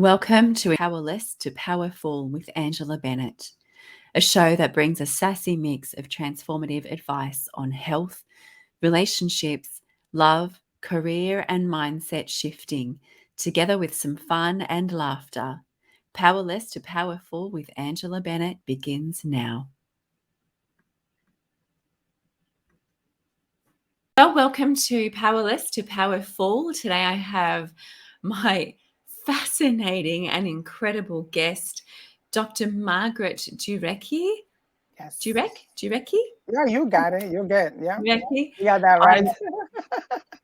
Welcome to Powerless to Powerful with Angela Bennett, a show that brings a sassy mix of transformative advice on health, relationships, love, career, and mindset shifting, together with some fun and laughter. Powerless to Powerful with Angela Bennett begins now. Well, welcome to Powerless to Powerful. Today I have my fascinating and incredible guest, Dr. Margaret Dureke. Yes. Dureke? Yeah, you got it. You're good. Yeah. Dureke? You got that right.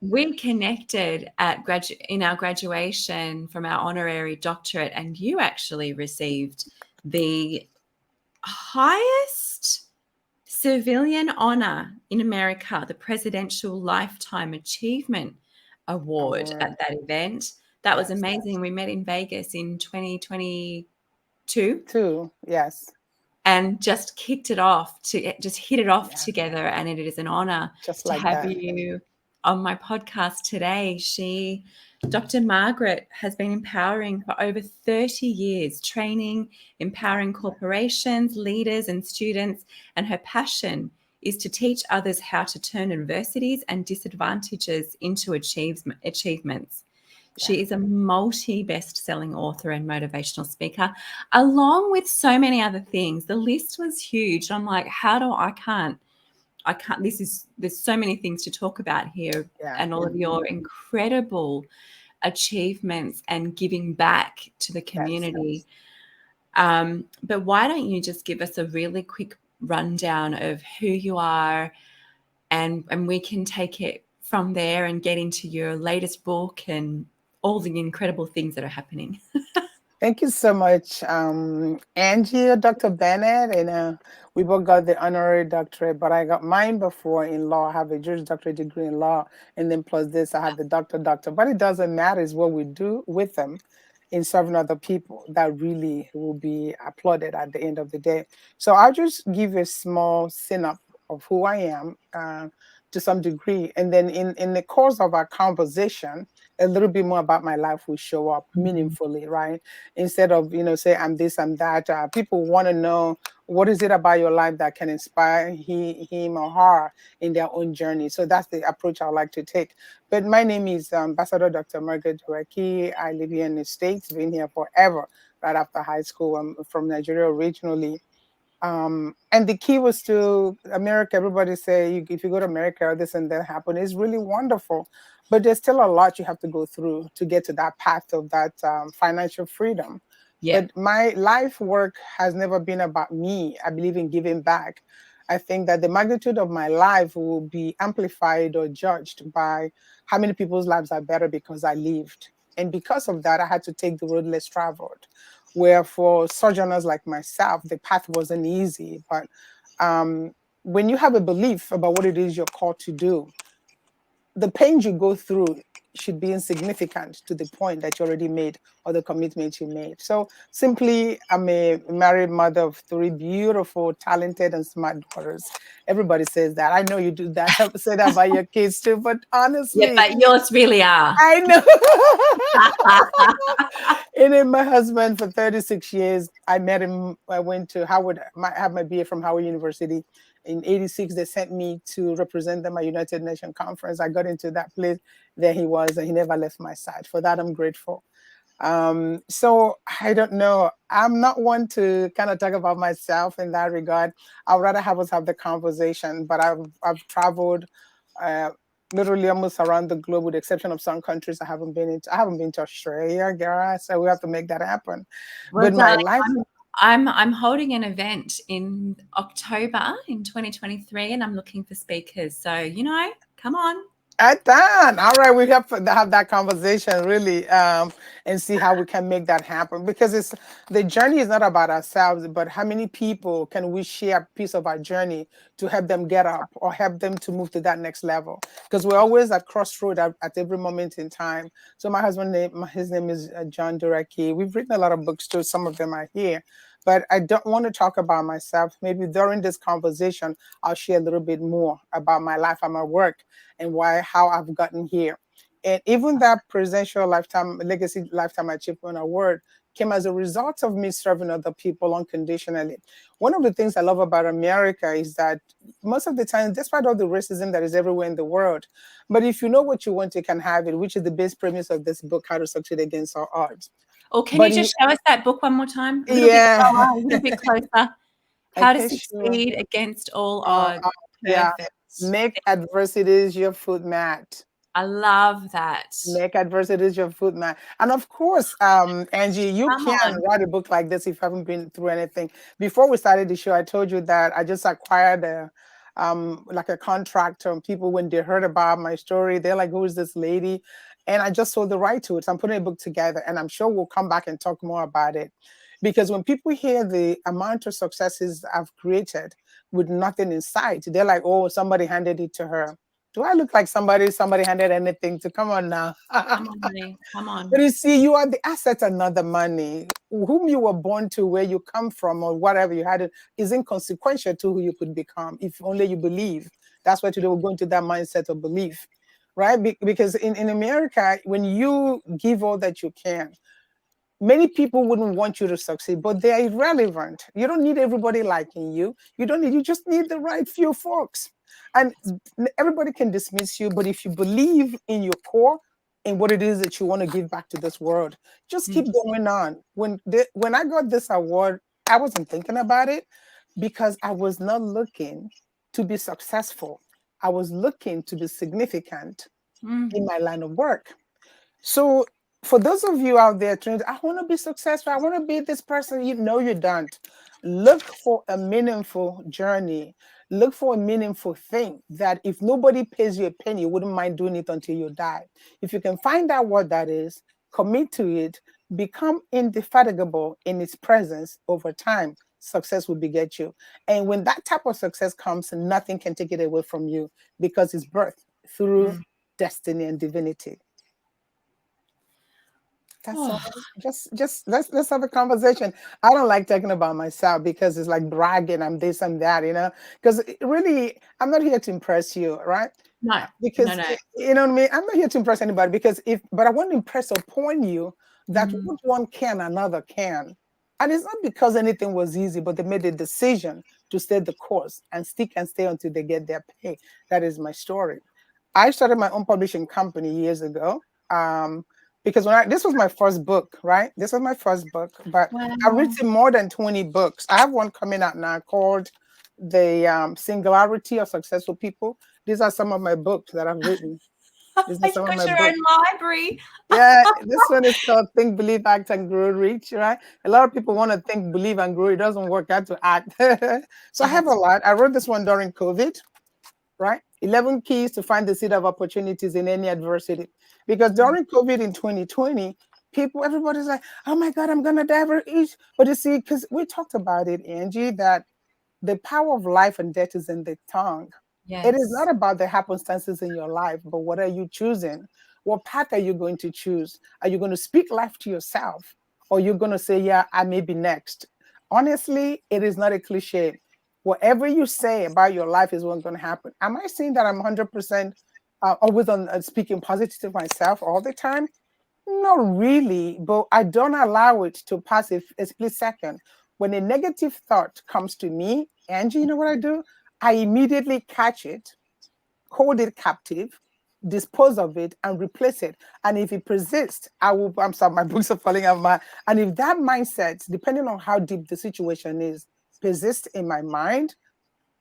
We connected at in our graduation from our honorary doctorate, and you actually received the highest civilian honor in America, the Presidential Lifetime Achievement Award at that event. That was amazing. We met in Vegas in 2022. Yes. And just kicked it off just hit it off together. And it is an honor Just to like have that. you on my podcast today. Dr. Margaret has been empowering for over 30 years, training, empowering corporations, leaders, and students. And her passion is to teach others how to turn adversities and disadvantages into achievements. She is a multi-best-selling author and motivational speaker, along with so many other things. The list was huge. I'm like, I can't. There's so many things to talk about here, and all of your incredible achievements and giving back to the community. But why don't you just give us a really quick rundown of who you are, and we can take it from there and get into your latest book and all the incredible things that are happening. Thank you so much, Angie, Dr. Bennett. And we both got the honorary doctorate, but I got mine before in law. I have a Juris Doctorate degree in law. And then plus this, I have the doctor. But it doesn't matter. It's what we do with them in serving other people that really will be applauded at the end of the day. So I'll just give you a small synopsis of who I am to some degree. And then in the course of our conversation, a little bit more about my life will show up meaningfully, right? Instead of, say, I'm this, I'm that. People want to know, what is it about your life that can inspire him or her in their own journey? So that's the approach I like to take. But my name is Ambassador Dr. Margaret Dureke. I live here in the States, been here forever, right after high school. I'm from Nigeria originally. And the key was to America. Everybody say, if you go to America, this and that happen. It's really wonderful. But there's still a lot you have to go through to get to that path of that financial freedom. Yeah. But my life work has never been about me. I believe in giving back. I think that the magnitude of my life will be amplified or judged by how many people's lives are better because I lived. And because of that, I had to take the road less traveled, where for sojourners like myself, the path wasn't easy. But when you have a belief about what it is you're called to do, the pain you go through should be insignificant to the point that you already made or the commitment you made. So simply, I'm a married mother of 3 beautiful, talented, and smart daughters. Everybody says that. I know you do that. Say that about your kids too. But honestly, yeah, but yours really are. I know. And then my husband for 36 years, I met him. I went to Howard, have my BA from Howard University. In 86, they sent me to represent them at United Nations Conference. I got into that place. There he was, and he never left my side. For that, I'm grateful. So I don't know. I'm not one to kind of talk about myself in that regard. I'd rather have us have the conversation. But I've traveled literally almost around the globe, with the exception of some countries I haven't been to Australia, Gara. So we have to make that happen. Well, But my darling, life. I'm holding an event in October in 2023, and I'm looking for speakers. So, come on. Done. All right, we have to have that conversation really, and see how we can make that happen. Because the journey is not about ourselves, but how many people can we share a piece of our journey to help them get up or help them to move to that next level? Because we're always at crossroad at every moment in time. So my husband, his name is John Dureke. We've written a lot of books too. Some of them are here. But I don't want to talk about myself. Maybe during this conversation, I'll share a little bit more about my life and my work and how I've gotten here. And even that presidential lifetime legacy lifetime achievement award came as a result of me serving other people unconditionally. One of the things I love about America is that most of the time, despite all the racism that is everywhere in the world, but if you know what you want, you can have it, which is the base premise of this book, How to Succeed Against All Odds. Or can you But just show us that book one more time? A little bit yeah, slower, a little bit closer. How to okay, sure. succeed against all Uh, odds. uh, yeah, Perfect. make adversities your foot mat. I love that. Make adversities your foot mat. And of course, Angie, you Come can on. write a book like this if you haven't been through anything. Before we started the show, I told you that I just acquired a like a contract from people. When they heard about my story, they're like, who is this lady? And I just sold the right to it. So I'm putting a book together, and I'm sure we'll come back and talk more about it. Because when people hear the amount of successes I've created with nothing in sight, they're like, oh, somebody handed it to her. Do I look like somebody handed anything to? Come on now. Come on, honey. Come But on. you see, you are the asset and not the money. Whom you were born to, where you come from, or whatever you had is inconsequential to who you could become if only you believe. That's why today we're going to that mindset of belief, right? Because in America, when you give all that you can, many people wouldn't want you to succeed, but they're irrelevant. You don't need everybody liking you. You just need the right few folks. And everybody can dismiss you, but if you believe in your core and what it is that you want to give back to this world, just keep Mm, going on. When I got this award, I wasn't thinking about it because I was not looking to be successful. I was looking to be significant mm, in my line of work. So for those of you out there trying, I want to be successful, I want to be this person, you know you don't. Look for a meaningful journey. Look for a meaningful thing that if nobody pays you a penny, you wouldn't mind doing it until you die. If you can find out what that is, commit to it, become indefatigable in its presence over time, success will beget you. And when that type of success comes, nothing can take it away from you because it's birthed through mm. destiny and divinity. That's all. Oh, Just let's have a conversation. I don't like talking about myself because it's like bragging. I'm this, I'm that, you know. Because really, I'm not here to impress you, right? no, no, Because no. you know what I mean. I'm not here to impress anybody. Because but I want to impress upon you that Mm, what one can, another can. And it's not because anything was easy, but they made a decision to stay the course and stick and stay until they get their pay. That is my story. I started my own publishing company years ago. Because this was my first book, right? This was my first book, but I've wow. written more than 20 books. I have one coming out now called The Singularity of Successful People. These are some of my books that I've written. These are You've some of got my your books. own library. Yeah, this one is called Think, Believe, Act, and Grow Rich, right? A lot of people want to think, believe, and grow. It doesn't work out to act. So I have a That's lot. I wrote this one during COVID, right? 11 keys to find the seed of opportunities in any adversity. Because during COVID in 2020, everybody's like, oh my God, I'm going to die of each. But you see, because we talked about it, Angie, that the power of life and death is in the tongue. It is yes. not about the happenstances in your life, but what are you choosing? What path are you going to choose? Are you going to speak life to yourself? Or you're going to say, yeah, I may be next? Honestly, it is not a cliche. Whatever you say about your life is what's going to happen. Am I saying that I'm 100% always on speaking positive to myself all the time? Not really, but I don't allow it to pass a split second. When a negative thought comes to me, Angie, you know what I do? I immediately catch it, hold it captive, dispose of it, and replace it. And if it persists, I'm sorry, my books are falling out. And if that mindset, depending on how deep the situation is, persists in my mind,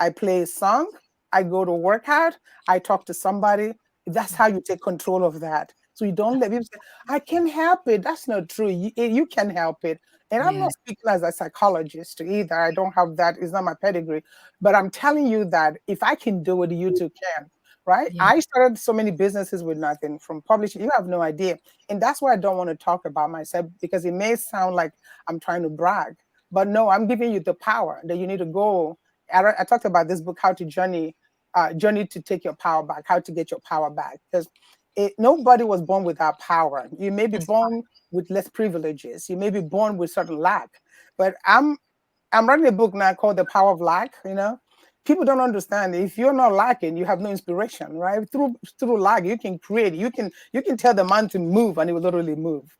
I play a song, I go to work out, I talk to somebody. That's how you take control of that. So you don't let people say, I can't help it. That's not true. You can help it. And I'm Yeah. not speaking as a psychologist either. I don't have that. It's not my pedigree. But I'm telling you that if I can do it, you too can. Right? Yeah. I started so many businesses with nothing from publishing. You have no idea. And that's why I don't want to talk about myself because it may sound like I'm trying to brag. But no, I'm giving you the power that you need to go. I talked about this book, How to Journey to Take Your Power Back, How to Get Your Power Back. Because nobody was born without power. You may be That's born with less privileges. You may be born with certain lack. But I'm writing a book now called The Power of Lack, you know, people don't understand. If you're not lacking, you have no inspiration, right? Through lack, you can create. You can tell the man to move, and he will literally move,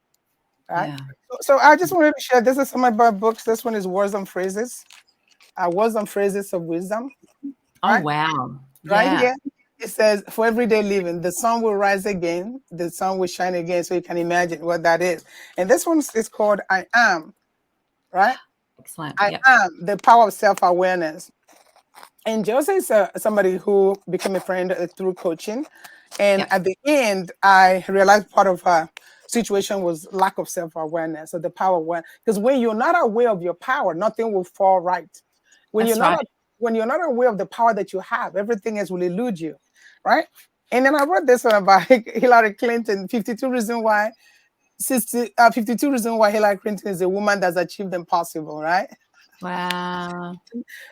right? Yeah. So I just wanted to share. This is some of my books. This one is Words and Phrases. Words and Phrases of Wisdom, Oh, right? wow. Right Yeah. here, it says, "For everyday living, the sun will rise again. The sun will shine again." So you can imagine what that is. And this one is called "I Am." Right? Excellent. I Yep. am the power of self-awareness. And Jose is somebody who became a friend through coaching. And Yep. at the end, I realized part of her situation was lack of self-awareness. So the power when, because when you're not aware of your power, nothing will fall right. When you're That's not right. when you're not aware of the power that you have, everything else will elude you, right? And then I wrote this one about Hillary Clinton, 52 reasons why 52 reasons why Hillary Clinton is a woman that's achieved the impossible, right? Wow.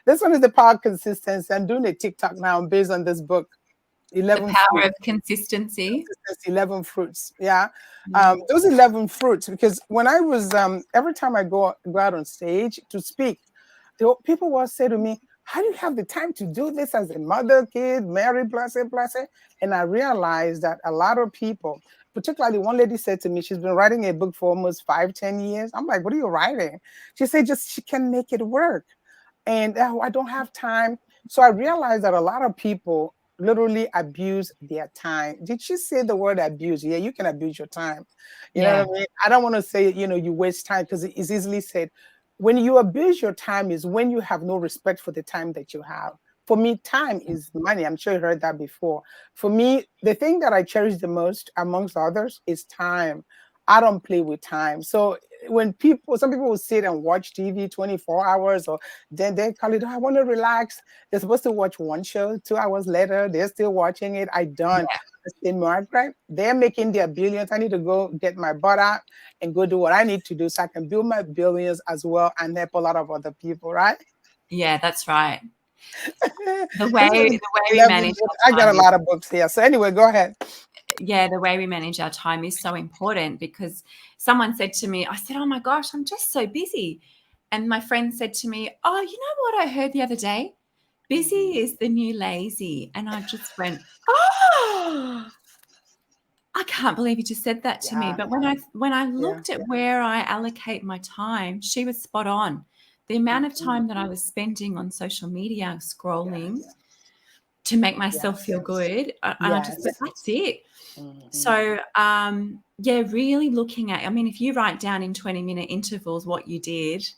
This one is the power of consistency. I'm doing a TikTok now based on this book, The 11 power Fruits. of consistency. Consistency, 11 Fruits. Yeah. Yeah. Those 11 fruits, because when I was, every time I go out on stage to speak, people will say to me, "How do you have the time to do this as a mother, kid, married, blessed, blessed?" And I realized that a lot of people, particularly one lady said to me, she's been writing a book for almost 5, 10 years. I'm like, "What are you writing?" She said, "Just she can make it work." And I don't have time. So I realized that a lot of people literally abuse their time. Did she say the word abuse? Yeah, you can abuse your time. You know Yeah. what I mean? I don't want to say, you waste time, because it's easily said. When you abuse your time is when you have no respect for the time that you have. For me, time is money. I'm sure you heard that before. For me, the thing that I cherish the most, amongst others, is time. I don't play with time. So when some people will sit and watch TV 24 hours, or then they call it, "Oh, I want to relax." They're supposed to watch one show, 2 hours later, they're still watching it. I don't. Yeah. I say, Margaret, they're making their billions. I need to go get my butt out and go do what I need to do so I can build my billions as well and help a lot of other people, right? Yeah, that's right. The This way is the way we 11 manage books. I our got a time is, lot of books here. So anyway, go ahead. yeah, the way we manage our time is so important, because someone said to me, I said, "Oh my gosh, I'm just so busy." And my friend said to me, "Oh, you know what I heard the other day? Busy is the new lazy." And I just went, "Oh, I can't believe you just said that to me." Yeah, But when I yeah, looked at where I allocate my time, she was spot on. The amount of mhm, time that I was spending on social media scrolling yes, to make myself yes, feel good, and I just yes. went, "That's it." Mhm, So, yeah, really looking at, I mean, if you write down in 20-minute intervals what you did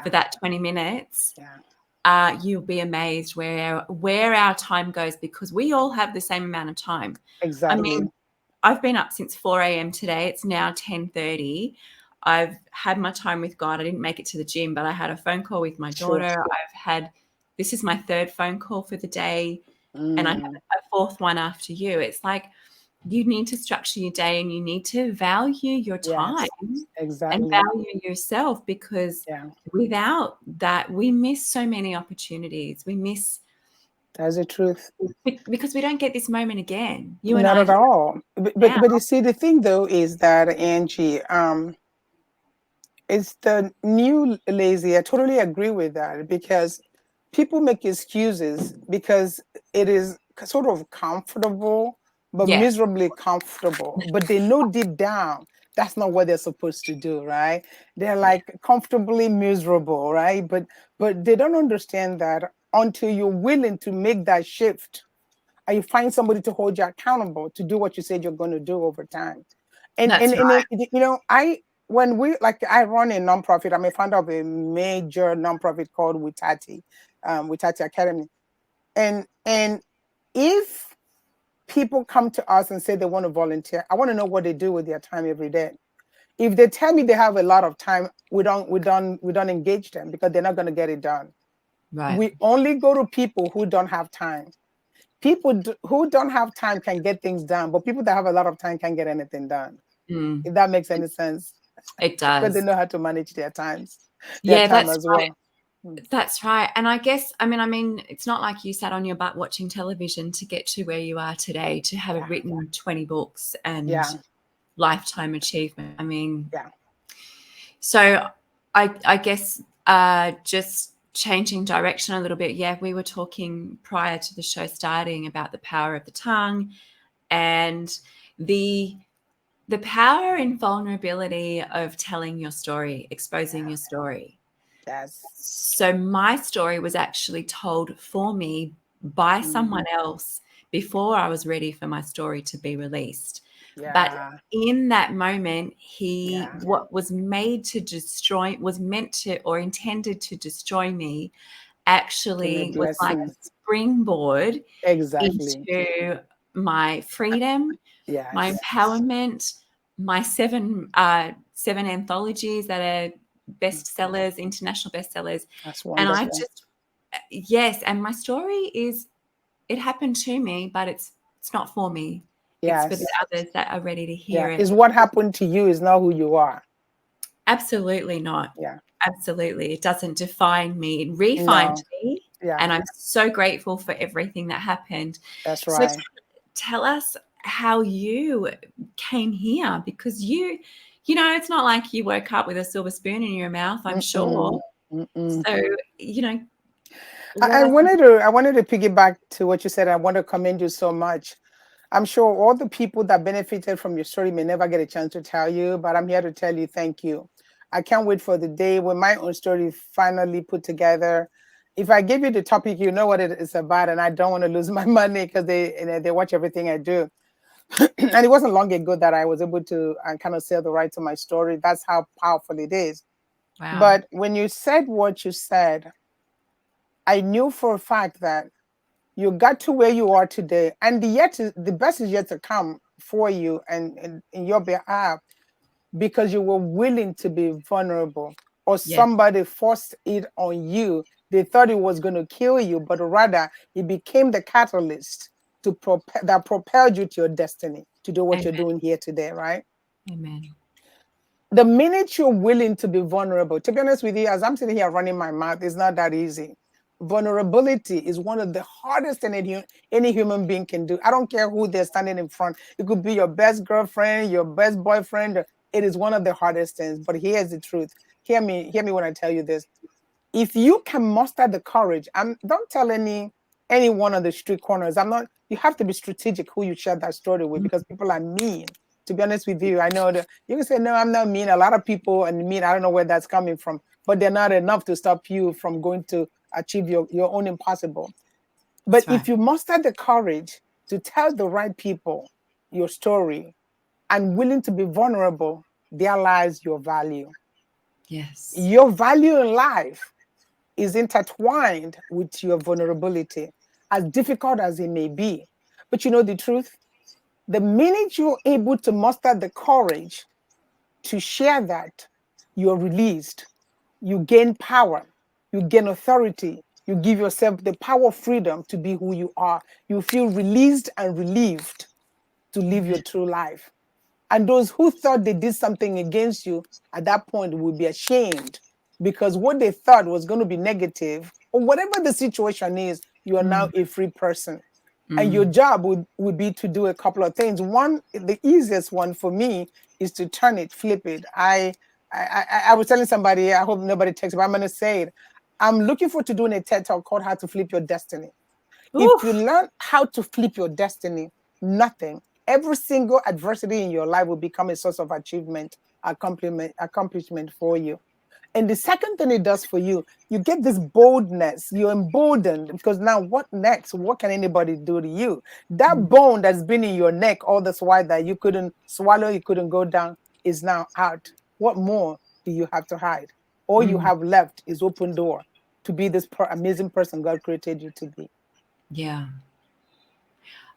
for yeah, that 20 minutes, yeah, you'll be amazed where our time goes, because we all have the same amount of time. I exactly. mean, I've been up since 4 a.m. today. It's now 10:30. I've had my time with God. I didn't make it to the gym, but I had a phone call with my True. daughter. This is my third phone call for the day, and I have Mm, a fourth one after you. It's like you need to structure your day, and you need to value your time yes, and exactly. value yourself, because Yeah, without that, we miss so many opportunities. We miss, that's the truth. because we don't get this moment again. You and Not I at all. But, but now. but you see, the thing though is that, Angie, it's the new lazy. I totally agree with that, because people make excuses because it is sort of comfortable, but Yeah, miserably comfortable. But they know deep down that's not what they're supposed to do, right? They're yeah, like comfortably miserable, right? But they don't understand that until you're willing to make that shift, and you find somebody to hold you accountable to do what you said you're going to do over time. And that's and, and right. it, I when we like I run a nonprofit. I'm a founder of a major nonprofit called Witati Academy. And if people come to us and say they want to volunteer, I want to know what they do with their time every day. If they tell me they have a lot of time, we don't engage them, because they're not going to get it done. Right. We only go to people who don't have time. Who don't have time can get things done, but people that have a lot of time can't get anything done. Mm, If that makes any sense, it because they does. know how to manage their Yeah, time that's as right. well. Mm. That's right. And I guess, I mean, it's not like you sat on your butt watching television to get to where you are today, to have Yeah, written 20 books and yeah, lifetime achievement. I mean, yeah. so I guess just changing direction a little bit, yeah, we were talking prior to the show starting about the power of the tongue and the power and vulnerability of telling your story, exposing your story. Yes. So my story was actually told for me by someone else before I was ready for my story to be released. But Yeah. in that moment, he, Yeah. what was made to destroy, was meant to or intended to destroy me, Can a actually was like a blessing. springboard Exactly. into my freedom, my Yes. empowerment, my seven anthologies that are bestsellers, international bestsellers. That's And I wonderful. just, yes, and my story is, it happened to me, but it's not for me. It's for the Yes. others that are ready to Yeah. hear it. Is what happened to you is not who you are. Absolutely not. Yeah. Absolutely. It doesn't define me. It refined No. me. Yeah. And I'm so grateful for everything that happened. That's So right. tell us how you came here, because you know, it's not like you woke up with a silver spoon in your mouth, I'm Mm-mm. sure. Mm-mm. So, you know, I let us know. wanted to piggyback to what you said. I want to commend you so much. I'm sure all the people that benefited from your story may never get a chance to tell you, but I'm here to tell you thank you. I can't wait for the day when my own story is finally put together. If I give you the topic, you know what it is about, and I don't want to lose my money because they watch everything I do. And it wasn't long ago that I was able to kind of sell the right to my story. That's how powerful it is. Wow. But when you said what you said, I knew for a fact that you got to where you are today, and the best is yet to come for you and in your behalf, because you were willing to be vulnerable, or Yes. somebody forced it on you. They thought it was going to kill you, but rather it became the catalyst that propelled you to your destiny to do what you're Amen. doing here today, right? Amen. The minute you're willing to be vulnerable, to be honest with you, as I'm sitting here running my mouth, it's not that easy. Vulnerability is one of the hardest thing any human being can do. I don't care who they're standing in front. It could be your best girlfriend, your best boyfriend. It is one of the hardest things. But here's the truth. Hear me when I tell you this. If you can muster the courage, don't tell anyone on the street corners. I'm not. You have to be strategic who you share that story with, because people are mean. To be honest with you, I know that you can say no, I'm not mean. A lot of people and mean. I don't know where that's coming from, but they're not enough to stop you from going to achieve your own impossible. But That's right. if you muster the courage to tell the right people your story and willing to be vulnerable, there lies your value. Yes. Your value in life is intertwined with your vulnerability, as difficult as it may be. But you know the truth? The minute you're able to muster the courage to share that, you're released. You gain power, you gain authority, you give yourself the power of freedom to be who you are. You feel released and relieved to live Amen. your true life. And those who thought they did something against you at that point will be ashamed, because what they thought was going to be negative, or whatever the situation is, you are now Mm. a free person. And your Mm. job would be to do a couple of things. One, the easiest one for me is to turn it, flip it. I was telling somebody, I hope nobody takes it, but I'm going to say it. I'm looking forward to doing a TED talk called How to Flip Your Destiny. If you Oof. learn how to flip your destiny, nothing, every single adversity in your life will become a source of achievement, accomplishment for you. And the second thing it does for you, you get this boldness. You're emboldened, because now what next? What can anybody do to you? That Mm. bone that's been in your neck all this while that you couldn't swallow, you couldn't go down, is now out. What more do you have to hide? All you Mm. have left is open door to be this amazing person God created you to be. Yeah.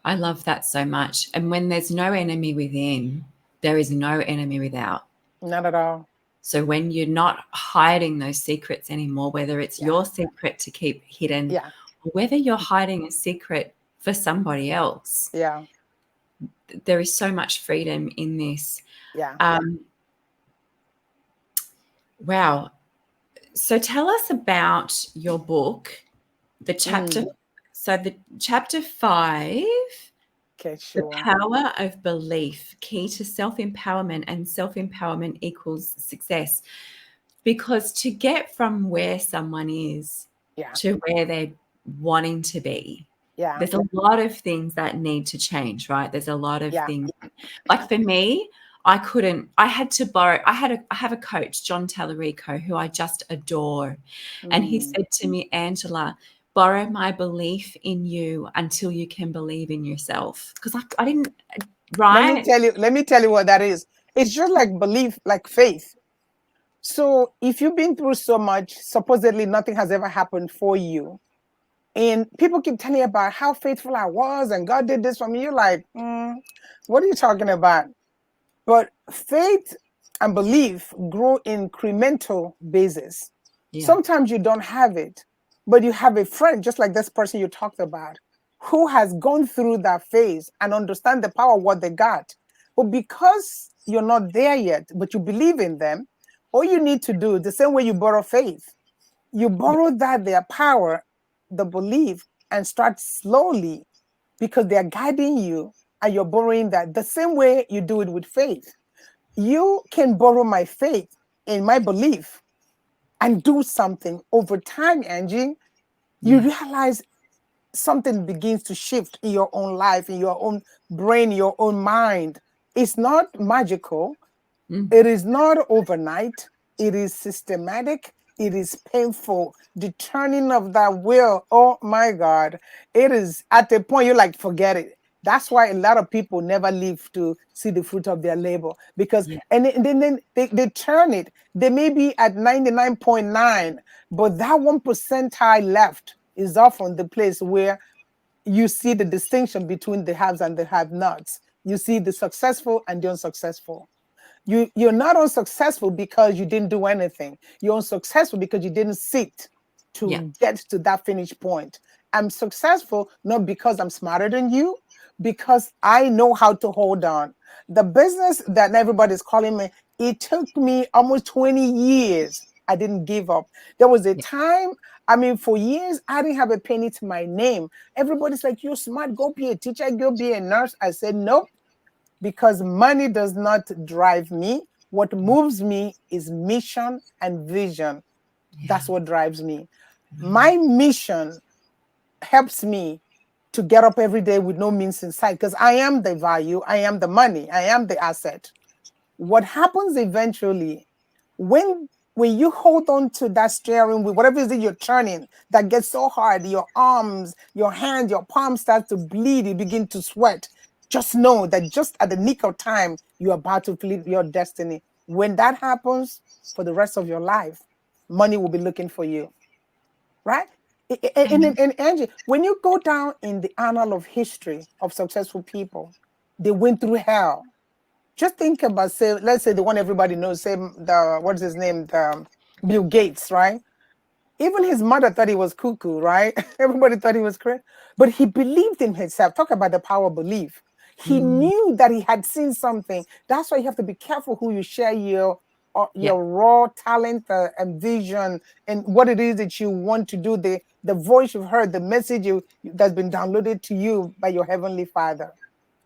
I love that so much. And when there's no enemy within, there is no enemy without. Not at all. So when you're not hiding those secrets anymore, whether it's Yeah. your secret to keep hidden Yeah. or whether you're hiding a secret for somebody else, Yeah. there is so much freedom in this. Yeah. Wow. So tell us about your book, the chapter. Mm. So the chapter 5, Okay, the sure. power of belief, key to self-empowerment, and self-empowerment equals success. Because to get from where someone is Yeah. to where they're wanting to be. Yeah. There's a lot of things that need to change, right? There's a lot of Yeah. things. Like for me, I couldn't, I had to borrow, I have a coach, John Tallarico, who I just adore. And he Mm. said to me, Angela, borrow my belief in you until you can believe in yourself. Because I didn't, right? Let me tell you what that is. It's just like belief, like faith. So if you've been through so much, supposedly nothing has ever happened for you, and people keep telling you about how faithful I was and God did this for me, you're like, what are you talking about? But faith and belief grow incremental basis. Yeah. Sometimes you don't have it, but you have a friend, just like this person you talked about, who has gone through that phase and understand the power of what they got. But because you're not there yet, but you believe in them, all you need to do, the same way you borrow faith, you Yeah. borrow that their power, the belief, and start slowly because they are guiding you and you're borrowing that the same way you do it with faith. You can borrow my faith in my belief and do something over time, Angie. You Yeah. realize something begins to shift in your own life, in your own brain, your own mind. It's not magical. Mm. It is not overnight. It is systematic. It is painful. The turning of that will, oh my God, it is at the point you're like, forget it. That's why a lot of people never live to see the fruit of their labor because, Yeah. and then they turn it. They may be at 99.9, but that 1% left is often the place where you see the distinction between the haves and the have nots. You see the successful and the unsuccessful. You're not unsuccessful because you didn't do anything. You're unsuccessful because you didn't sit Yeah. to get to that finish point. I'm successful not because I'm smarter than you, because I know how to hold on. The business that everybody's calling me, it took me almost 20 years. I didn't give up. There was a Yeah. time, I mean, for years, I didn't have a penny to my name. Everybody's like, you're smart, go be a teacher, go be a nurse. I said, nope, because money does not drive me. What moves me is mission and vision. Yeah. That's what drives me. My mission helps me to get up every day with no means in sight because I am the value, I am the money, I am the asset. What happens eventually when you hold on to that steering wheel, whatever it is you're turning, that gets so hard, your arms, your hands, your palms start to bleed, you begin to sweat. Just know that just at the nick of time, you're about to fulfill your destiny. When that happens, for the rest of your life, money will be looking for you, right? And Angie, when you go down in the annal of history of successful people, they went through hell. Just think about, say, let's say the one everybody knows, say the what's his name, the Bill Gates, right? Even his mother thought he was cuckoo, right? Everybody thought he was crazy, but he believed in himself. Talk about the power of belief. He Mm. knew that he had seen something. That's why you have to be careful who you share Yeah. your raw talent and vision and what it is that you want to do. The voice you've heard, the message that's been downloaded to you by your heavenly Father,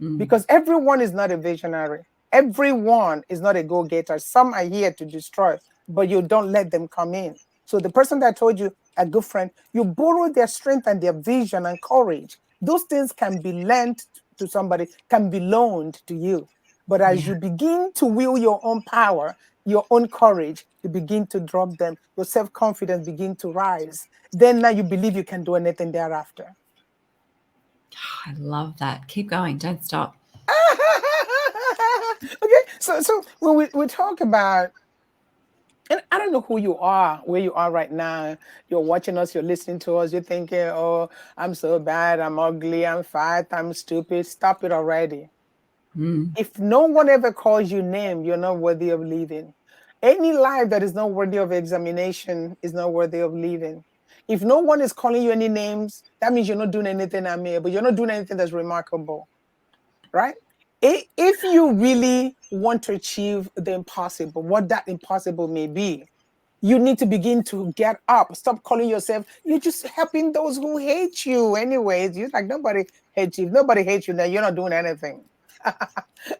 Mm. because everyone is not a visionary. Everyone is not a go-getter. Some are here to destroy, but you don't let them come in. So the person that told you, a good friend, you borrow their strength and their vision and courage. Those things can be lent to somebody, can be loaned to you. But as Yeah. you begin to wield your own power, your own courage, you begin to drop them. Your self-confidence begin to rise. Then now you believe you can do anything thereafter. I love that. Keep going. Don't stop. Okay, so when we talk about, and I don't know who you are, where you are right now. You're watching us, you're listening to us, you're thinking, oh, I'm so bad, I'm ugly, I'm fat, I'm stupid. Stop it already. Mm. If no one ever calls you name, you're not worthy of living. Any life that is not worthy of examination is not worthy of living. If no one is calling you any names, that means you're not doing anything but you're not doing anything that's remarkable, right? If you really want to achieve the impossible, what that impossible may be, you need to begin to get up. Stop calling yourself, you're just helping those who hate you. Anyways, you're like, nobody hates you. If nobody hates you, then you're not doing anything.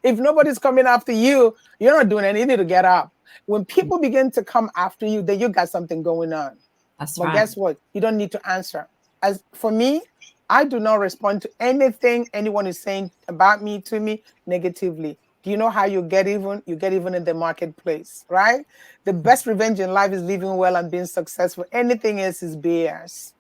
If nobody's coming after you, you're not doing anything. You need to get up. When people begin to come after you, then you got something going on. That's But right. guess what? You don't need to answer. As for me, I do not respond to anything anyone is saying about me to me negatively. Do you know how you get even? You get even in the marketplace, right? The best revenge in life is living well and being successful. Anything else is BS.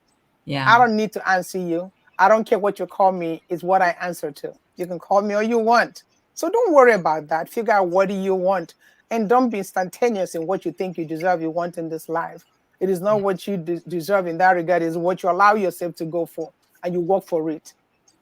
Yeah. I don't need to answer you. I don't care what you call me, it's what I answer to. You can call me all you want. So don't worry about that. Figure out what do you want. And don't be instantaneous in what you think you deserve, you want in this life. It is not Yeah. what you deserve in that regard, it's what you allow yourself to go for and you work for it,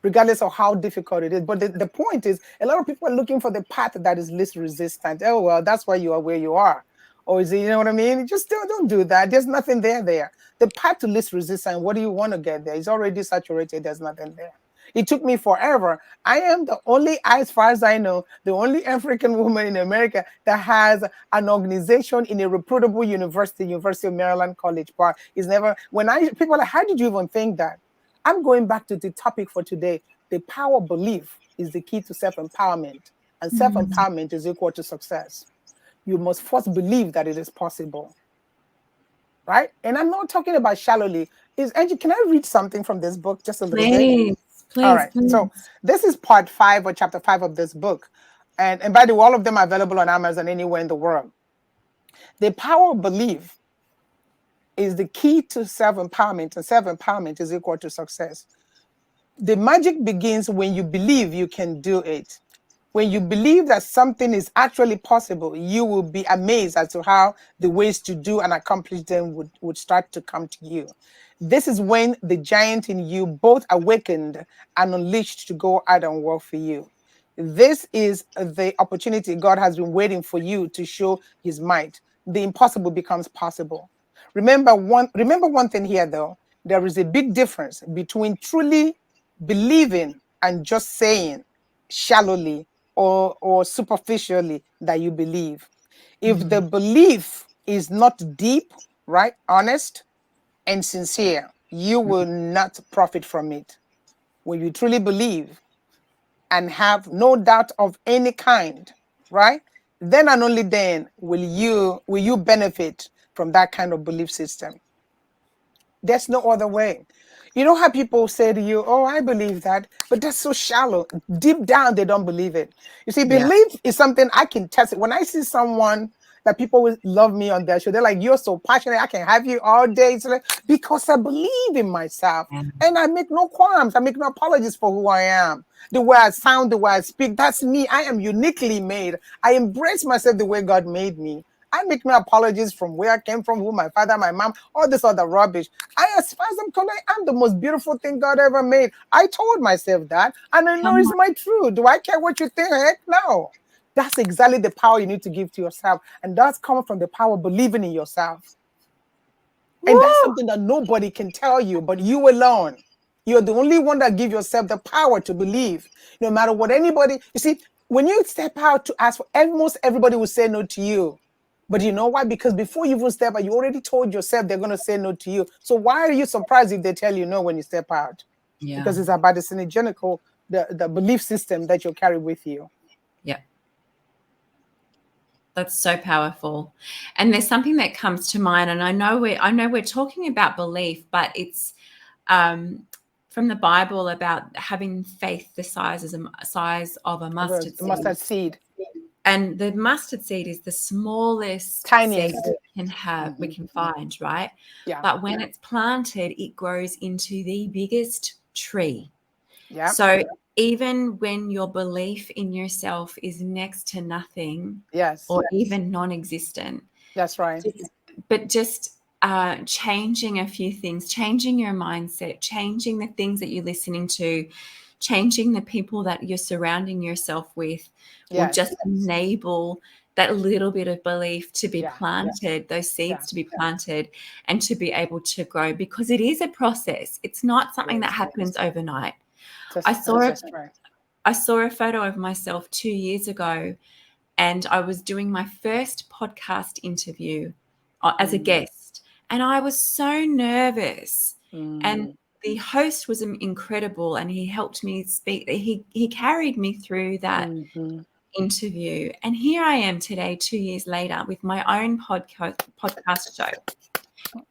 regardless of how difficult it is. But the point is, a lot of people are looking for the path that is least resistant. Oh, well, that's why you are where you are. Or is it, you know what I mean? Just don't do that. There's nothing there. The path to least resistance, what do you want to get there? It's already saturated. There's nothing there. It took me forever. I am the only, as far as I know, the only African woman in America that has an organization in a reputable university, University of Maryland College Park. Is never, when I, people are like, how did you even think that? I'm going back to the topic for today. The power of belief is the key to self-empowerment, and Mm. self-empowerment is equal to success. You must first believe that it is possible, right? And I'm not talking about shallowly. Is Angie, can I read something from this book just a little bit? Please, All please, right. So please. this is part 5 or chapter 5 of this book. And by the way, all of them are available on Amazon anywhere in the world. The power of belief is the key to self-empowerment, and self-empowerment is equal to success. The magic begins when you believe you can do it. When you believe that something is actually possible, you will be amazed as to how the ways to do and accomplish them would start to come to you. This is when the giant in you both awakened and unleashed to go out and work for you. This is the opportunity God has been waiting for you to show his might. The impossible becomes possible. Remember one thing here though. There is a big difference between truly believing and just saying shallowly or superficially that you believe. If the Mm. belief is not deep, right, honest, and sincere, you will not profit from it. When you truly believe and have no doubt of any kind, right? Then and only then will you benefit from that kind of belief system. There's no other way. You know how people say to you, oh, I believe that, but that's so shallow. Deep down, they don't believe it. You see, Yeah. belief is something I can test it. When I see someone that people will love me on their show, they're like, you're so passionate. I can have you all day. It's like, because I believe in myself. Yeah. And I make no qualms. I make no apologies for who I am. The way I sound, the way I speak, that's me. I am uniquely made. I embrace myself the way God made me. I make no apologies from where I came from, who my father, my mom, all this other rubbish. As far as I'm concerned, I'm the most beautiful thing God ever made. I told myself that, and I know Come it's on. my truth. Do I care what you think? Heck no. That's exactly the power you need to give to yourself. And that's coming from the power of believing in yourself. And that's Woo! something that nobody can tell you, but you alone. You're the only one that give yourself the power to believe. No matter what anybody, you see, when you step out to ask for, almost everybody will say no to you. But you know why? Because before you even step out, you already told yourself they're going to say no to you. So why are you surprised if they tell you no when you step out? Yeah. Because it's about the synergenical, the belief system that you carry with you. Yeah. That's so powerful. And there's something that comes to mind, and I know we're talking about belief, but it's um, from the Bible about having faith the size of a mustard The seed. mustard seed, And the mustard seed is the smallest seed tiniest. we Mhm. can find, right? Yeah, But when it's planted, it grows into the biggest tree. yeah, So even when your belief in yourself is next to nothing yes, or even non-existent, that's right. but just changing a few things, changing your mindset, changing the things that you're listening to, changing the people that you're surrounding yourself with will Yes, just enable that little bit of belief to be yeah, planted, those yeah, seeds to be planted and to be able to grow, because it is a process. It's not it something that is. happens overnight. I That's saw just right. I saw a photo of myself 2 years ago, and I was doing my first podcast interview as a Mm, guest, and I was so nervous. And mm, the host was incredible, and he helped me speak. He carried me through that mhm. interview, and here I am today, 2 years later, with my own podcast show.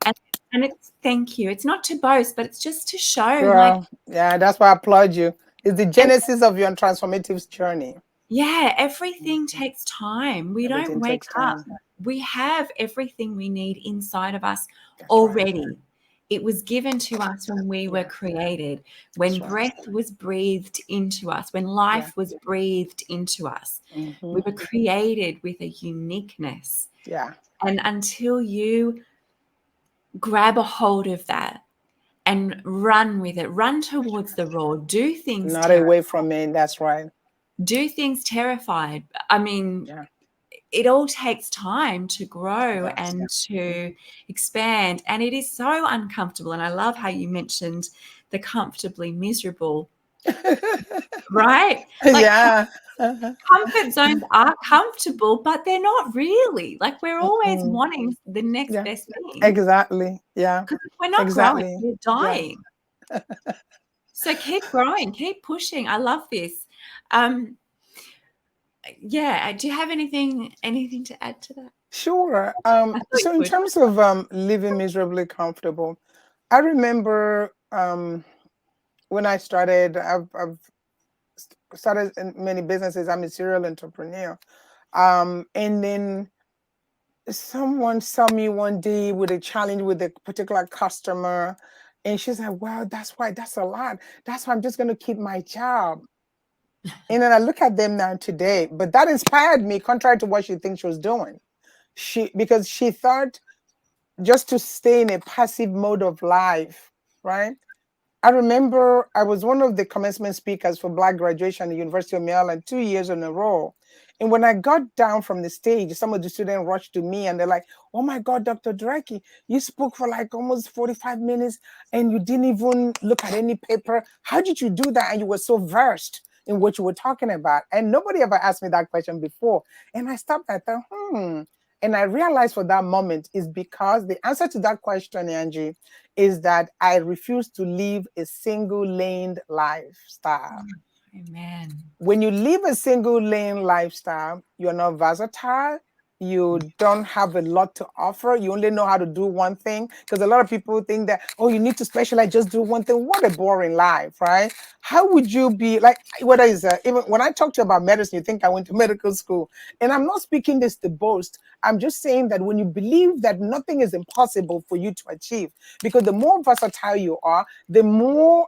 And And it's thank you. It's not to boast, but it's just to show like Girl, yeah, that's why I applaud you. It's the ev- genesis of your transformative journey. yeah, everything Mhm. takes time. We don't Everything wake takes up. time. We have everything we need inside of us That's right. already. It was given to us when we were Yeah, created, that's when right. breath was breathed into us, when Yeah. life was breathed into us. Hmm. We were created with a uniqueness. Yeah. And until you grab a hold of that and run with it, run towards the raw, Not away from it. That's right. do things terrified. I mean, Yeah. it all takes time to grow Yes. and to expand. And it is so uncomfortable. And I love how you mentioned the comfortably miserable, right? Like Yeah. comfort zones are comfortable, but they're not really. Like we're always Mm-mm. wanting the next Yeah. best thing Exactly. Yeah. because if we're not growing, Exactly. we're Yeah. dying. So keep growing, keep pushing. I love this. Um, yeah. Do you have anything to add to that? Sure. I thought you So in would. terms of living miserably comfortable, I remember when I started, I've started in many businesses. I'm a serial entrepreneur. And then someone saw me one day with a challenge with a particular customer. And she's like, wow, that's a lot. That's why I'm just going to keep my job. And then I look at them now today, but that inspired me, contrary to what she thinks she was doing. Because she thought just to stay in a passive mode of life, right? I remember I was one of the commencement speakers for Black graduation at the University of Maryland 2 years in a row. And when I got down from the stage, some of the students rushed to me and they're like, oh my God, Dr. Dureke, you spoke for like almost 45 minutes and you didn't even look at any paper. How did you do that? And you were so versed in what you were talking about. And nobody ever asked me that question before. And I stopped, I thought, And I realized for that moment is because the answer to that question, Angie, is that I refuse to live a single laned lifestyle. Amen. When you live a single lane lifestyle, you're not versatile. You don't have a lot to offer. You only know how to do one thing. Because a lot of people think that, oh, you need to specialize, just do one thing. What a boring life, right? How would you be like, whether it's even when I talk to you about medicine, you think I went to medical school. And I'm not speaking this to boast. I'm just saying that when you believe that nothing is impossible for you to achieve, because the more versatile you are, the more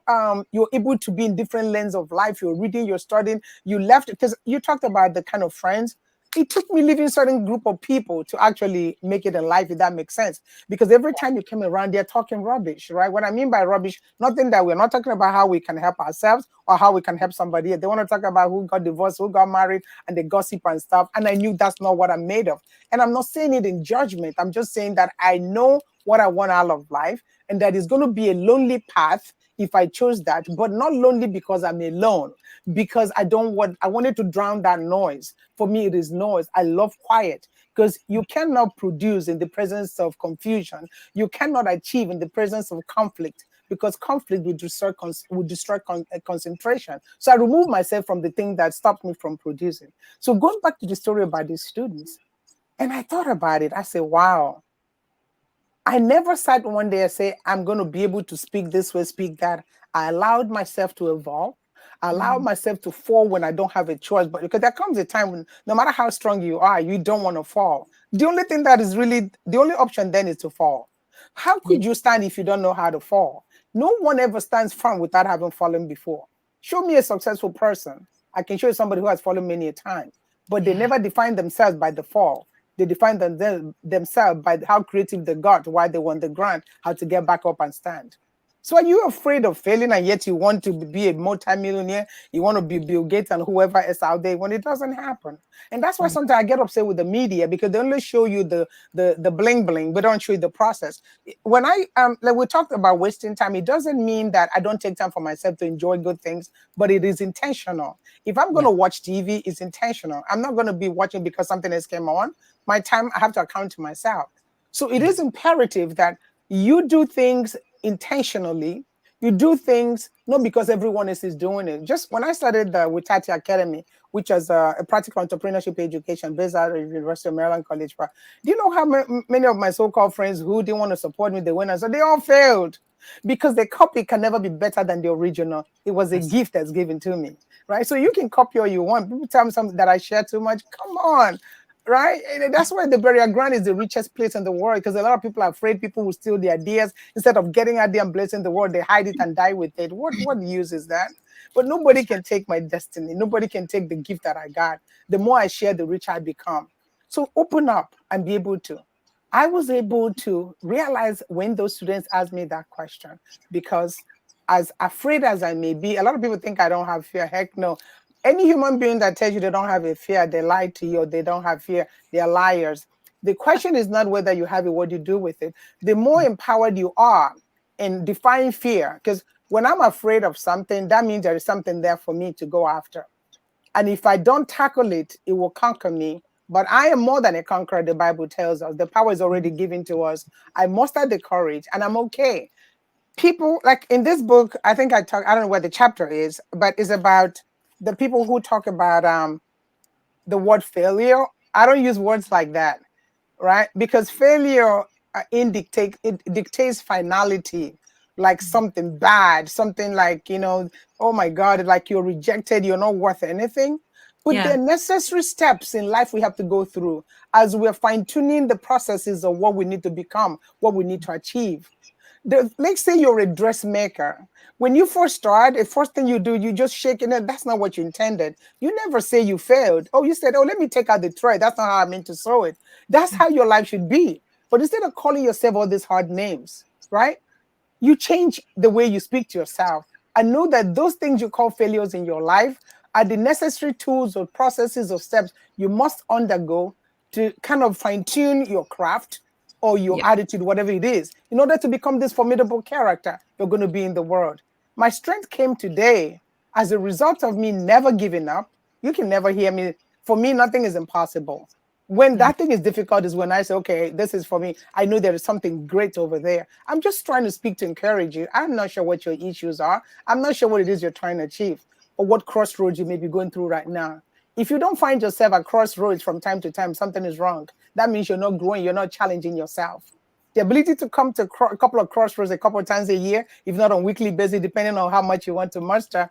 you're able to be in different lanes of life. You're reading, you're studying, you left, because you talked about the kind of friends. It took me leaving certain group of people to actually make it in life, if that makes sense. Because every time you came around, they're talking rubbish, right? What I mean by rubbish, nothing that we're not talking about how we can help ourselves or how we can help somebody. They want to talk about who got divorced, who got married, and they gossip and stuff. And I knew that's not what I'm made of. And I'm not saying it in judgment. I'm just saying that I know what I want out of life, and that is going to be a lonely path if I chose that, but not lonely because I'm alone, because I wanted to drown that noise. For me, it is noise. I love quiet because you cannot produce in the presence of confusion. You cannot achieve in the presence of conflict because conflict would destroy concentration. So I removed myself from the thing that stopped me from producing. So going back to the story about these students, and I thought about it, I said, wow, I never sat one day and say, I'm going to be able to speak this way, speak that. I allowed myself to evolve. I allowed Mm, myself to fall when I don't have a choice. But because there comes a time when no matter how strong you are, you don't want to fall. The only thing that is really the only option then is to fall. How yeah, could you stand if you don't know how to fall? No one ever stands firm without having fallen before. Show me a successful person. I can show you somebody who has fallen many a time, but they yeah, never define themselves by the fall. They define themselves by how creative they got, why they won the grant, how to get back up and stand. So are you afraid of failing and yet you want to be a multimillionaire? You want to be Bill Gates and whoever is out there when it doesn't happen. And that's why mm, sometimes I get upset with the media because they only show you the bling bling, but don't show you the process. When I like we talked about wasting time, it doesn't mean that I don't take time for myself to enjoy good things, but it is intentional. If I'm yeah, gonna watch TV, it's intentional. I'm not gonna be watching because something else came on. My time, I have to account to myself. So it yeah, is imperative that you do things intentionally. You do things not because everyone else is doing it. Just when I started the Witati Academy, which is a practical entrepreneurship education based out of the University of Maryland College Park. Do you know how many of my so-called friends who didn't want to support me, they went and so they all failed because the copy can never be better than the original. It was a That's gift that's given to me, right? So you can copy all you want. People tell me something that I share too much. Come on, right? And that's why the burial ground is the richest place in the world, because a lot of people are afraid people will steal the ideas. Instead of getting out there and blessing the world, they hide it and die with it. What use is that? But nobody that's right. can take my destiny. Nobody can take the gift that I got. The more I share, the richer I become. So open up and be able to. I was able to realize when those students asked me that question, because as afraid as I may be, a lot of people think I don't have fear. Heck no. Any human being that tells you they don't have a fear, they lie to you, or they don't have fear, they're liars. The question is not whether you have it, what you do with it. The more empowered you are in defying fear, because when I'm afraid of something, that means there is something there for me to go after. And if I don't tackle it, it will conquer me. But I am more than a conqueror, the Bible tells us. The power is already given to us. I muster the courage and I'm okay. People, like in this book, I think I don't know what the chapter is, but it's about the people who talk about the word failure. I don't use words like that, right? Because failure it dictates finality, like something bad, something like, oh my God, like you're rejected, you're not worth anything. But there Yeah. are necessary steps in life we have to go through as we're fine tuning the processes of what we need to become, what we need to achieve. Let's say you're a dressmaker. When you first start, the first thing you do, you just shake it. That's not what you intended. You never say you failed. Oh, you said, oh, let me take out the thread. That's not how I meant to sew it. That's how your life should be. But instead of calling yourself all these hard names, right? You change the way you speak to yourself and know that those things you call failures in your life are the necessary tools or processes or steps you must undergo to kind of fine tune your craft or your Yeah. attitude, whatever it is, in order to become this formidable character you're going to be in the world. My strength came today as a result of me never giving up. You can never hear me. For me, nothing is impossible. When Mm. that thing is difficult is when I say, okay, this is for me. I know there is something great over there. I'm just trying to speak to encourage you. I'm not sure what your issues are. I'm not sure what it is you're trying to achieve or what crossroads you may be going through right now. If you don't find yourself at crossroads from time to time, something is wrong. That means you're not growing, you're not challenging yourself. The ability to come to a couple of crossroads a couple of times a year, if not on weekly basis, depending on how much you want to master,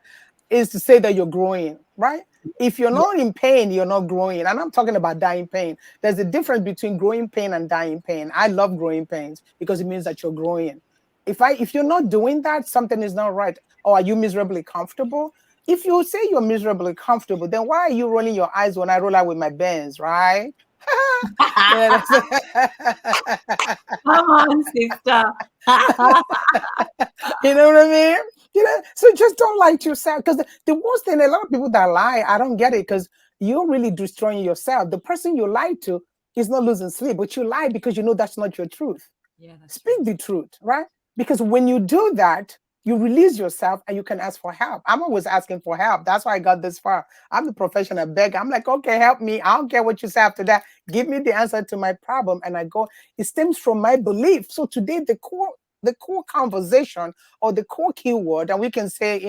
is to say that you're growing, right? If you're Yeah. not in pain, you're not growing. And I'm talking about dying pain. There's a difference between growing pain and dying pain. I love growing pains because it means that you're growing. If you're not doing that, something is not right. Or are you miserably comfortable? If you say you're miserably comfortable, then why are you rolling your eyes when I roll out with my bands, right? Yeah, Come on, sister. you know what I mean? So just don't lie to yourself. Because the worst thing, a lot of people that lie, I don't get it because you're really destroying yourself. The person you lie to is not losing sleep, but you lie because you know that's not your truth. Yeah, that's Speak right. the truth, right? Because when you do that, you release yourself and you can ask for help. I'm always asking for help. That's why I got this far. I'm the professional beggar. I'm like, okay, help me. I don't care what you say after that. Give me the answer to my problem. And I go, it stems from my belief. So today, the core conversation or the core keyword, and we can say,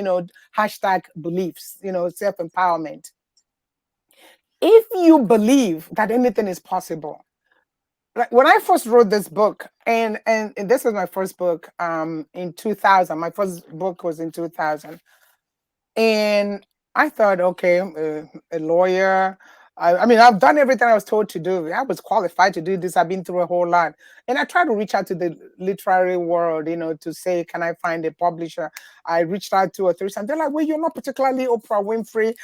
hashtag beliefs, self-empowerment. If you believe that anything is possible, like when I first wrote this book, and this was my first book in 2000. My first book was in 2000. And I thought, okay, a lawyer. I mean, I've done everything I was told to do. I was qualified to do this. I've been through a whole lot. And I tried to reach out to the literary world, to say, can I find a publisher? I reached out 2 or 3 times. They're like, well, you're not particularly Oprah Winfrey.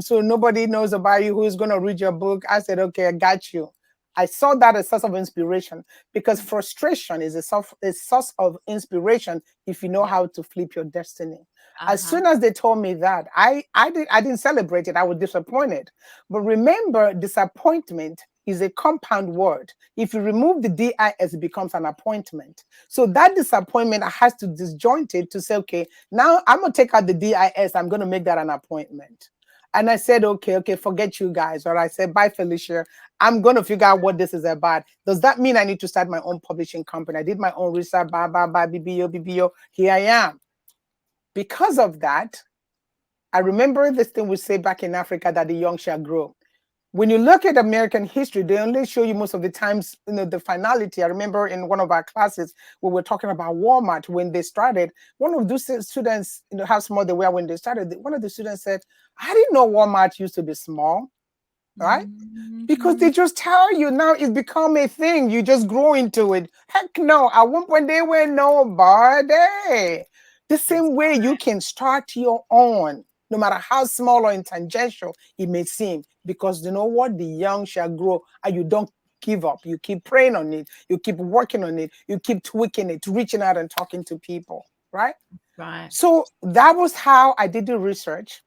So nobody knows about you who's going to read your book. I said, okay, I got you. I saw that as a source of inspiration because frustration is a source of inspiration if you know Yeah. how to flip your destiny. As Uh-huh. soon as they told me that, I didn't celebrate it. I was disappointed. But remember, disappointment is a compound word. If you remove the DIS, it becomes an appointment. So that disappointment has to disjoint it to say, okay, now I'm gonna take out the DIS, I'm gonna make that an appointment. And I said, okay, forget you guys. Or I said, bye, Felicia. I'm going to figure out what this is about. Does that mean I need to start my own publishing company? I did my own research, BBO. Here I am. Because of that, I remember this thing we say back in Africa that the young shall grow. When you look at American history, they only show you most of the times, the finality. I remember in one of our classes, we were talking about Walmart when they started. One of those students, how small they were when they started, one of the students said, I didn't know Walmart used to be small, right? Because they just tell you now it's become a thing. You just grow into it. Heck no. At one point they were nobody. The same way you can start your own, no matter how small or tangential it may seem. Because you know what? The young shall grow, and you don't give up. You keep praying on it. You keep working on it. You keep tweaking it, reaching out and talking to people, right? Right. So that was how I did the research.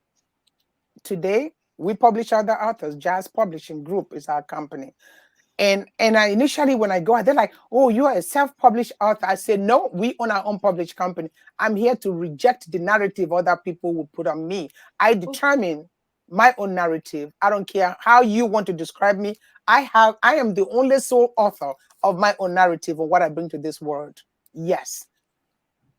Today, we publish other authors. Jazz Publishing Group is our company. And I initially, when I go, they're like, oh, you are a self-published author. I said, no, we own our own published company. I'm here to reject the narrative other people will put on me. I determine my own narrative. I don't care how you want to describe me. I am the only sole author of my own narrative of what I bring to this world. Yes.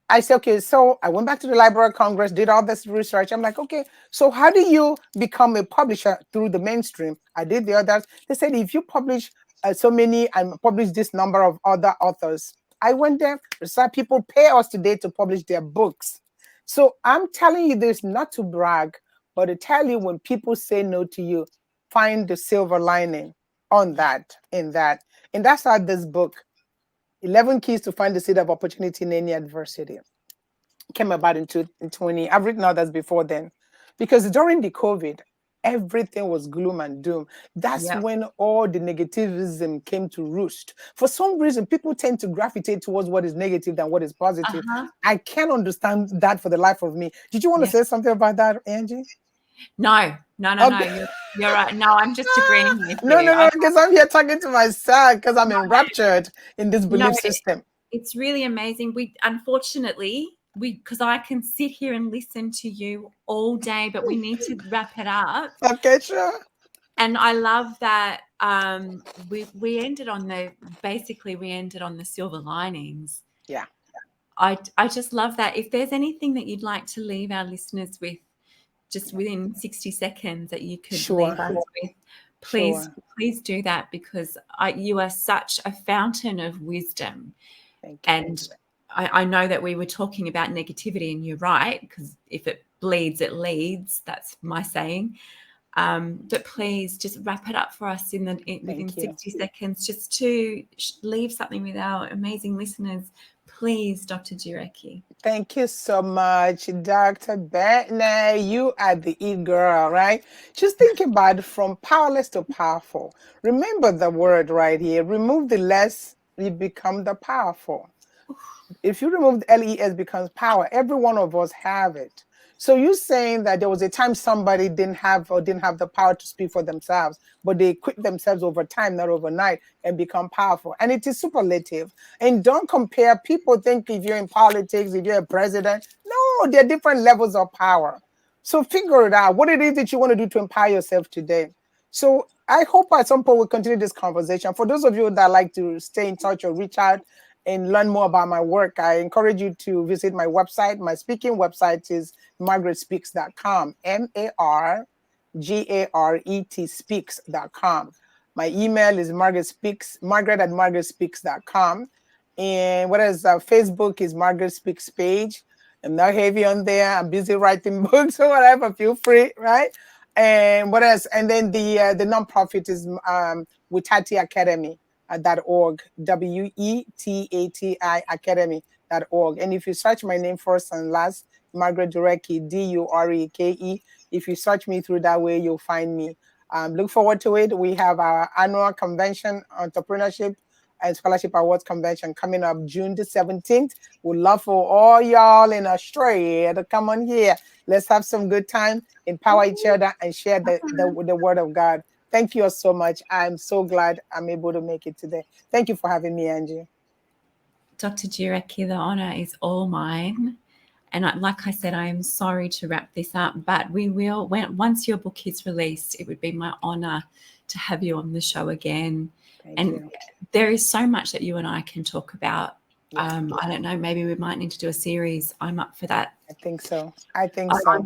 I said, okay, so I went back to the Library of Congress, did all this research. I'm like, okay, so how do you become a publisher through the mainstream? I did the others. They said, if you publish so many and publish this number of other authors, I went there. Some people pay us today to publish their books. So I'm telling you this not to brag, but to tell you when people say no to you, find the silver lining on that, in that. And that's how this book, 11 Keys to Find the Seed of Opportunity in Any Adversity, came about in 2020. I've written others before then, because during the COVID, everything was gloom and doom. That's Yep. when all the negativism came to roost. For some reason, people tend to gravitate towards what is negative than what is positive. Uh-huh. I can't understand that for the life of me. Did you want to Yes. say something about that, Angie? No. Okay. You're right. No, I'm just agreeing with No, you. no, no, because I'm here talking to myself because I'm enraptured in this No, belief system. it's really amazing. We unfortunately because I can sit here and listen to you all day, but we need to wrap it up. Okay, sure. And I love that we ended on we ended on the silver linings. Yeah, I just love that. If there's anything that you'd like to leave our listeners with, just within 60 seconds that you could leave sure, us with, please, sure. please do that, because you are such a fountain of wisdom. Thank you. And I know that we were talking about negativity, and you're right, because if it bleeds, it leads. That's my saying. But please just wrap it up for us within Thank you. 60 seconds, just to leave something with our amazing listeners. Please, Dr. Dureke. Thank you so much, Dr. Bennett. You are the e-girl, right? Just think about it, from powerless to powerful. Remember the word right here. Remove the less, you become the powerful. If you remove the LES, becomes power. Every one of us have it. So you're saying that there was a time somebody didn't have the power to speak for themselves, but they equip themselves over time, not overnight, and become powerful. And it is superlative. And don't compare. People think if you're in politics, if you're a president, no, there are different levels of power. So figure it out, what it is that you want to do to empower yourself today. So I hope at some point we'll continue this conversation. For those of you that like to stay in touch or reach out and learn more about my work, I encourage you to visit my website. My speaking website is margaretspeaks.com, MARGARET speaks.com. My email is margaret@margaretspeaks.com. And what else? Facebook is Margaret Speaks page. I'm not heavy on there. I'm busy writing books or whatever. Feel free, right? And what else? And then the nonprofit is Witati Academy .org, WETATI Academy.org. And if you search my name first and last, Margaret Dureke, Dureke, if you search me through that way, you'll find me. Look forward to it. We have our annual convention, Entrepreneurship and Scholarship Awards Convention, coming up June the 17th. We'd love for all y'all in Australia to come on here. Let's have some good time, empower each other, and share the word of God. Thank you so much. I'm so glad I'm able to make it today. Thank you for having me, Angie. Dr. Dureke, the honour is all mine. And like I said, I am sorry to wrap this up, but we will, once your book is released, it would be my honour to have you on the show again. Thank you. There is so much that you and I can talk about. Yeah. I don't know, maybe we might need to do a series. I'm up for that. I think so. I think so.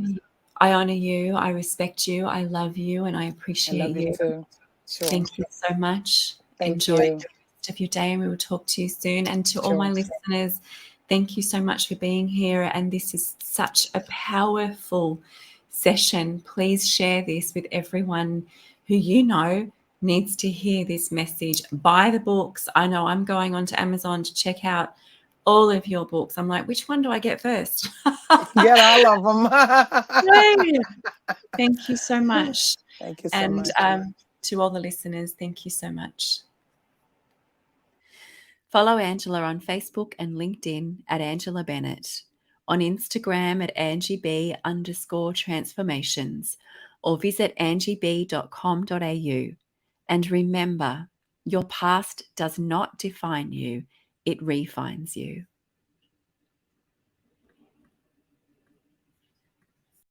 I honor you. I respect you. I love you, and I I appreciate love you you. too. Sure. Thank you so much. Thank Enjoy you. the rest of your day, and we will talk to you soon. And to all my Sure. listeners, thank you so much for being here. And this is such a powerful session. Please share this with everyone who you know needs to hear this message. Buy the books. I know I'm going onto Amazon to check out all of your books. I'm like, which one do I get first? Get all of them. Yay! Thank you so much. Thank you so And much. to all the listeners, thank you so much. Follow Angela on Facebook and LinkedIn at Angela Bennett, on Instagram at AngieB_transformations, or visit angieb.com.au. And remember, your past does not define you, it refines you.